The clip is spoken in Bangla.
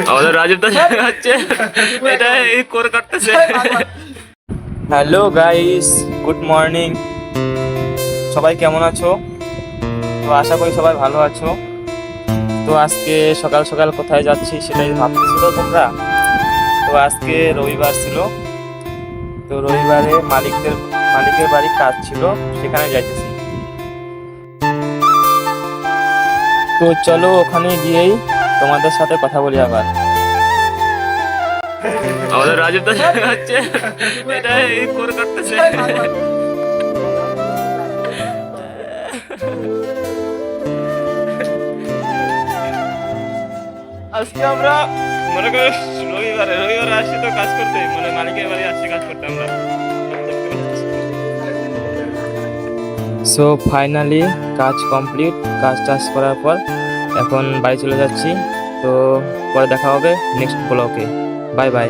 আমাদের রাজীব দা হচ্ছে এটা এই করে কাটতেছে। Hello guys, good morning. সবাই কেমন আছো? তো আশা করি সবাই ভালো আছো। তো আজকে সকাল সকাল কোথায় যাচ্ছি সেটাই ভাবতেছিল তোমরা। তো আজকে রবিবার ছিল, তো রবিবারে মালিকের বাড়ি কাজ ছিল, সেখানে যাইতেছি। তো চলো ওখানে গিয়েই তোমাদের সাথে কথা বলি আবার। আমাদের রাজীব দা হচ্ছে এটা এই করে কাটতেছে। আজকে আমরা মনে করো রবিবারে আসছি তো কাজ করতে, মানে মালিকের বাড়ি আসছি কাজ করতে আমরা। সো ফাইনালি কাজ কমপ্লিট। কাজ টাজ করার পর এখন বাড়ি চলে যাচ্ছি। তো পরে দেখা হবে নেক্সট ব্লগে। Bye bye.